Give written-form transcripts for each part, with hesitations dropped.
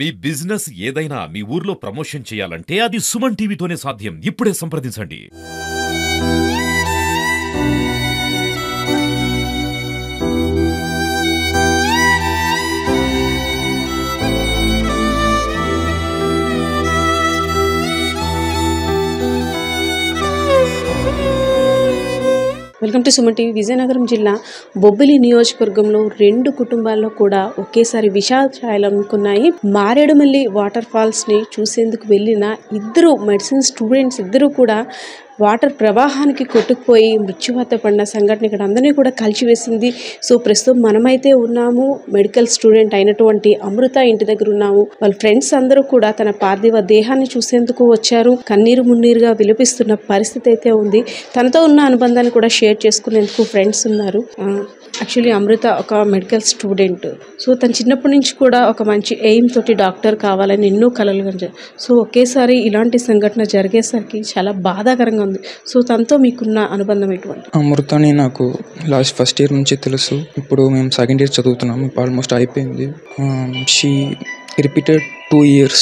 మీ business ఏదైనా మీ ఊర్లో promotion చేయాలంటే అది సుమన్ టీవీతోనే సాధ్యం. ఇప్పుడే సంప్రదించండి. Welcome to Suman TV. Vizianagaram జిల్లా బొబ్బిలి నియోజకవర్గంలో 2 కుటుంబాల్లో కూడా ఒకేసారి విషాద ఛాయలు అందుకున్నాయి. మారేడుమల్లి వాటర్ ఫాల్స్ని చూసేందుకు వెళ్ళిన ఇద్దరు మెడిసిన్ స్టూడెంట్స్ ఇద్దరు కూడా వాటర్ ప్రవాహానికి కొట్టుకుపోయి మృత్యువాత పడిన సంఘటన ఇక్కడ అందరినీ కూడా కలిసివేసింది. సో ప్రస్తుతం మనమైతే ఉన్నాము మెడికల్ స్టూడెంట్ అయినటువంటి అమృత ఇంటి దగ్గర ఉన్నాము. వాళ్ళ ఫ్రెండ్స్ అందరూ కూడా తన పార్థివ దేహాన్ని చూసేందుకు వచ్చారు. కన్నీరు మున్నీరుగా విలపిస్తున్న పరిస్థితి అయితే ఉంది. తనతో ఉన్న అనుబంధాన్ని కూడా షేర్ చేసుకునేందుకు ఫ్రెండ్స్ ఉన్నారు. యాక్చువల్లీ అమృత ఒక మెడికల్ స్టూడెంట్. సో తను చిన్నప్పటి నుంచి కూడా ఒక మంచి ఎయిమ్ తోటి డాక్టర్ కావాలని ఎన్నో కలలు కనిపించారు. సో ఒకేసారి ఇలాంటి సంఘటన జరిగేసరికి చాలా బాధాకరంగా ఉంది. సో తనతో మీకున్న అనుబంధం ఎటువంటి? అమృతని నాకు ఫస్ట్ ఇయర్ నుంచి తెలుసు. ఇప్పుడు మేము సెకండ్ ఇయర్ చదువుతున్నాము. ఇప్పుడు ఆల్మోస్ట్ అయిపోయింది. She repeated 2 years.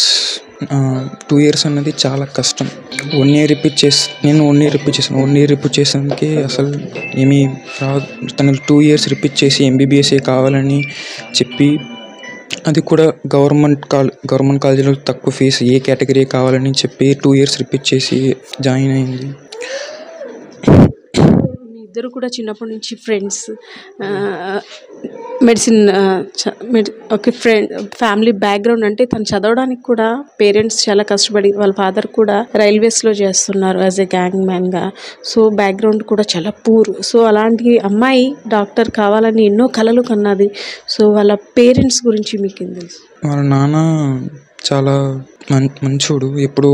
2 years అన్నది చాలా కష్టం. 1 year రిపీట్ చేసి నేను 1 year రిపీట్ చేశాను. 1 year రిపీట్ చేసానికి అసలు ఏమీ రాదు. తను 2 years రిపీట్ చేసి ఎంబీబీఎస్ఏ కావాలని చెప్పి, అది కూడా గవర్నమెంట్ కాలేజీలో తక్కువ ఫీజు ఏ కేటగిరీ కావాలని చెప్పి 2 years రిపీట్ చేసి జాయిన్ అయింది. ఇద్దరు కూడా చిన్నప్పటి నుంచి ఫ్రెండ్స్. మెడిసిన్ ఒక ఫ్యామిలీ బ్యాక్గ్రౌండ్ అంటే తను చదవడానికి కూడా పేరెంట్స్ చాలా కష్టపడి, వాళ్ళ ఫాదర్ కూడా రైల్వేస్లో చేస్తున్నారు యాజ్ ఏ గ్యాంగ్ మ్యాన్గా. సో బ్యాక్గ్రౌండ్ కూడా చాలా పూర్. సో అలాంటి అమ్మాయి డాక్టర్ కావాలని ఎన్నో కలలు కన్నది. సో వాళ్ళ పేరెంట్స్ గురించి మీకేం తెలుసు? వాళ్ళ నాన్న చాలా మంచోడు. ఎప్పుడు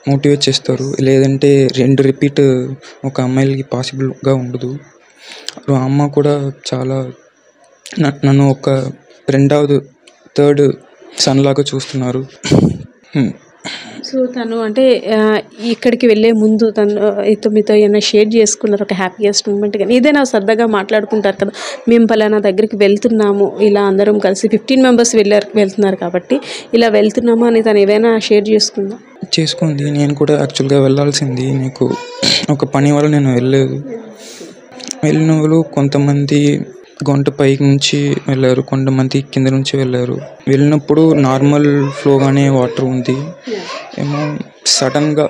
మోటివేట్ చేస్తారు. లేదంటే 2 రిపీట్ ఒక అమ్మాయిలకి పాసిబుల్గా ఉండదు. అమ్మ కూడా చాలా నన్ను ఒక 2వ 3rd సన్ లాగా చూస్తున్నారు. సో తను అంటే ఇక్కడికి వెళ్ళే ముందు తను మీతో ఏమైనా షేర్ చేసుకున్నారు ఒక హ్యాపీయెస్ట్ మూమెంట్? కానీ ఏదైనా సరదాగా మాట్లాడుకుంటారు కదా, మేము పలానా దగ్గరికి వెళ్తున్నాము, ఇలా అందరం కలిసి 15 members వెళ్తున్నారు కాబట్టి ఇలా వెళ్తున్నాము అని తను ఏదైనా షేర్ చేసుకుంది. నేను కూడా యాక్చువల్గా వెళ్ళాల్సింది. నీకు ఒక పని వల్ల నేను వెళ్ళిన వాళ్ళు కొంతమంది గొంట పైకి నుంచి వెళ్ళారు, కొంతమంది కింద నుంచి వెళ్ళారు. వెళ్ళినప్పుడు నార్మల్ ఫ్లోగానే వాటర్ ఉంది. ఏమో సడన్గా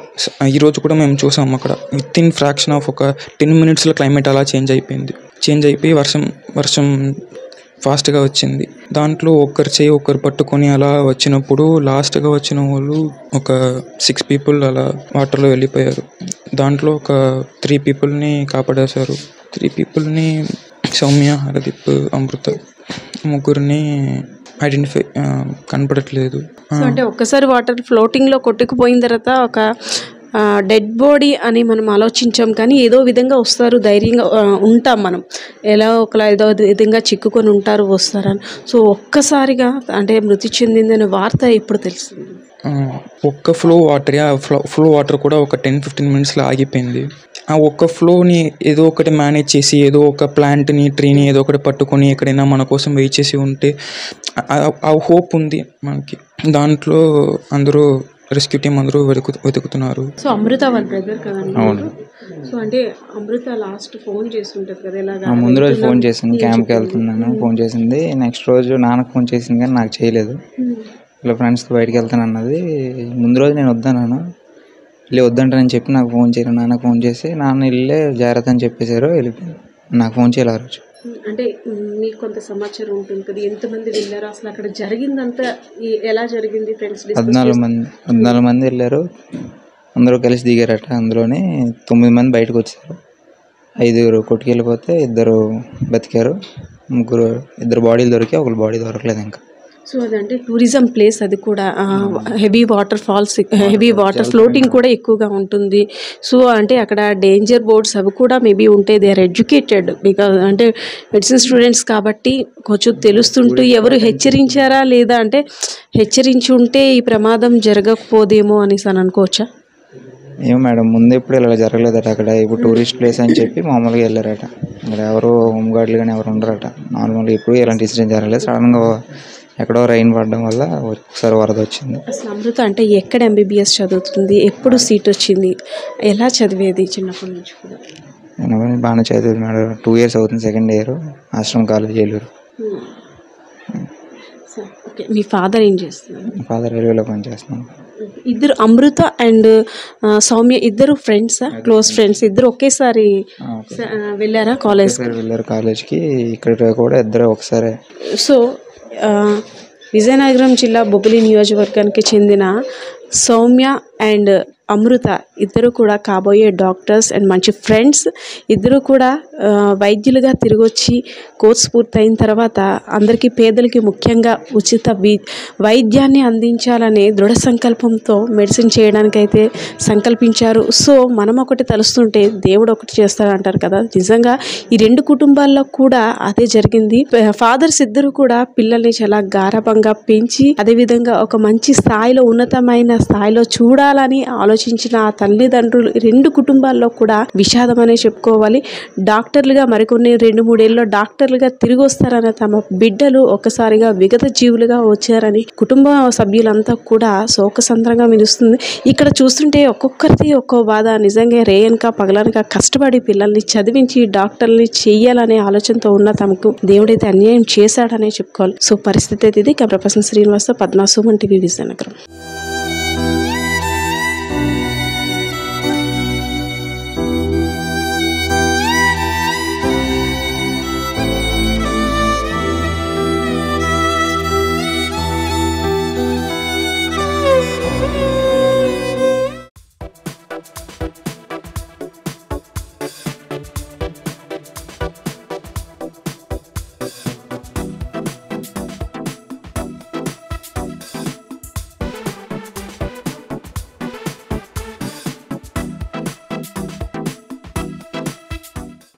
ఈరోజు కూడా మేము చూసాము అక్కడ విత్ ఇన్ ఫ్రాక్షన్ ఆఫ్ ఒక 10 minutesలో క్లైమేట్ అలా చేంజ్ అయిపోయి వర్షం ఫాస్ట్గా వచ్చింది. దాంట్లో ఒకరు పట్టుకొని అలా వచ్చినప్పుడు లాస్ట్గా వచ్చిన వాళ్ళు ఒక 6 people అలా వాటర్లో వెళ్ళిపోయారు. దాంట్లో ఒక 3 peopleని కాపాడేశారు. 3 peopleని సౌమ్య, హరదీప్, అమృత, ముగ్గురిని ఐడెంటిఫై కనపడట్లేదు. అంటే ఒక్కసారి వాటర్ ఫ్లోటింగ్లో కొట్టుకుపోయిన తర్వాత ఒక డెడ్ బాడీ అని మనం ఆలోచించాం, కానీ ఏదో విధంగా వస్తారు, ధైర్యంగా ఉంటాం మనం, ఏదో విధంగా చిక్కుకొని ఉంటారు, వస్తారని. సో ఒక్కసారిగా అంటే మృతి చెందిందనే వార్త ఎప్పుడు తెలిసింది? ఒక్క ఫ్లో వాటర్ కూడా ఒక 10-15 minutesలో ఆగిపోయింది. ఆ ఒక్క ఫ్లోని ఏదో ఒకటి మేనేజ్ చేసి, ఏదో ఒక ప్లాంట్ని, ట్రీని ఏదో ఒకటి పట్టుకొని ఎక్కడైనా మన కోసం వెయిట్ చేసి ఉంటే ఆ హోప్ ఉంది మనకి. దాంట్లో అందరూ రెస్క్యూ టీమ్ అందరూ వెతుకుతున్నారు. సో అమృత వాళ్ళ బ్రదర్ కదండి? అవును. సో అంటే అమృత లాస్ట్ ఫోన్ చేస్తుంటది కదా, ఇలాగా ముందు రోజు ఫోన్ చేసింది, క్యాంప్కి వెళ్తున్నాను ఫోన్ చేసింది. నెక్స్ట్ రోజు నాన్నకు ఫోన్ చేసింది కానీ నాకు చేయలేదు. ఇలా ఫ్రెండ్స్తో బయటకు వెళ్తాను అన్నది. ముందు రోజు నేను వద్దన్నాను, వద్దంటానని చెప్పి నాకు ఫోన్ చేయను. నాన్నకు ఫోన్ చేసి నాన్న వెళ్ళే జాగ్రత్త అని చెప్పేశారు, వెళ్ళిపోయింది. నాకు ఫోన్ చేయాలి ఆ రోజు. అంటే మీకు కొంత సమాచారం ఉంటుంది కదా, ఎంతమంది వెళ్ళారు, అసలు అక్కడ జరిగిందంతా ఎలా జరిగింది? ఫ్రెండ్స్ 14 మంది వెళ్ళారు, అందరూ కలిసి దిగారట. అందులోనే 9 మంది బయటకు వచ్చారు. 5 కొట్టుకెళ్ళిపోతే 2 బతికారు. 2 బాడీలు దొరికాయి, 1 బాడీ దొరకలేదు ఇంకా. సో అదంటే టూరిజం ప్లేస్, అది కూడా heavy water falls, heavy water floating కూడా ఎక్కువగా ఉంటుంది. సో అంటే అక్కడ డేంజర్ బోర్డ్స్ అవి కూడా మేబీ ఉంటాయి. దే ఆర్ ఎడ్యుకేటెడ్ బికాజ్ అంటే మెడిసిన్ స్టూడెంట్స్ కాబట్టి కొంచెం తెలుస్తుంటూ ఎవరు హెచ్చరించారా లేదా, అంటే హెచ్చరించి ఉంటే ఈ ప్రమాదం జరగకపోదేమో అనేసి అని అనుకోవచ్చా? ఏమో మేడం, ముందు ఎప్పుడు ఇలా జరగలేదట అక్కడ. ఇప్పుడు టూరిస్ట్ ప్లేస్ అని చెప్పి మామూలుగా వెళ్ళారట. అక్కడ ఎవరు హోమ్ గార్డులు కానీ ఎవరు ఉండరట. నార్మల్గా ఎప్పుడు ఇలాంటి ఇన్సిడెంట్ జరగలేదు. సడన్గా ఎక్కడో రైన్ పడడం వల్ల ఒకసారి వరద వచ్చింది. అసలు అమృత అంటే ఎక్కడ ఎంబీబీఎస్ చదువుతుంది, ఎప్పుడు సీట్ వచ్చింది, ఎలా చదివేది చిన్నప్పటి నుంచి కూడా? నేను బాగానే చదివేది మేడం. 2 years అవుతుంది, 2nd year ఆశ్రమం కాలేజ్ ఏలూరు. ఓకే, మీ ఫాదర్ ఏం చేస్తున్నారు? మా ఫాదర్ రైల్వేలో పనిచేస్తున్నాను. ఇద్దరు అమృత అండ్ సౌమ్య ఇద్దరు ఫ్రెండ్సా, క్లోజ్ ఫ్రెండ్స్? ఇద్దరు ఒకేసారి వెళ్ళారా కాలేజ్? వెళ్ళారు కాలేజ్కి. ఇక్కడ కూడా ఇద్దరు ఒకసారి. సో విజయనగరం జిల్లా బొబ్బిలి నియోజకవర్గానికి చెందిన సౌమ్య అండ్ అమృత ఇద్దరు కూడా కాబోయే డాక్టర్స్ అండ్ మంచి ఫ్రెండ్స్. ఇద్దరు కూడా వైద్యులుగా తిరిగి వచ్చి కోర్స్ పూర్తయిన తర్వాత అందరికీ, పేదలకి ముఖ్యంగా ఉచిత వైద్యాన్ని అందించాలనే దృఢ సంకల్పంతో మెడిసిన్ చేయడానికైతే సంకల్పించారు. సో మనం ఒకటి తలుస్తుంటే దేవుడు ఒకటి చేస్తారంటారు కదా, నిజంగా ఈ 2 కుటుంబాల్లో కూడా అదే జరిగింది. ఫాదర్స్ ఇద్దరు కూడా పిల్లల్ని చాలా గారాబంగా పెంచి అదేవిధంగా ఒక మంచి స్థాయిలో, ఉన్నతమైన స్థాయిలో చూడాలని ఆలోచించిన ఆ తల్లిదండ్రులు 2 కుటుంబాల్లో కూడా విషాదం అనే చెప్పుకోవాలి. డాక్టర్లుగా మరికొన్ని 2-3 ఏళ్ళలో డాక్టర్లుగా తిరిగి వస్తారని తమ బిడ్డలు ఒక్కసారిగా విగత జీవులుగా వచ్చారని కుటుంబ సభ్యులంతా కూడా శోకసంద్రంగా మిలుస్తుంది. ఇక్కడ చూస్తుంటే ఒక్కొక్కరిది ఒక్కో బాధ. నిజంగా రేయనక పగలనక కష్టపడి పిల్లల్ని చదివించి డాక్టర్ని చెయ్యాలనే ఆలోచనతో ఉన్న తమకు దేవుడైతే అన్యాయం చేశాడనే చెప్పుకోవాలి. సో పరిస్థితి అయితే ఇది. Camera person Srinivasa, Padma, Suman TV, Vizianagaram.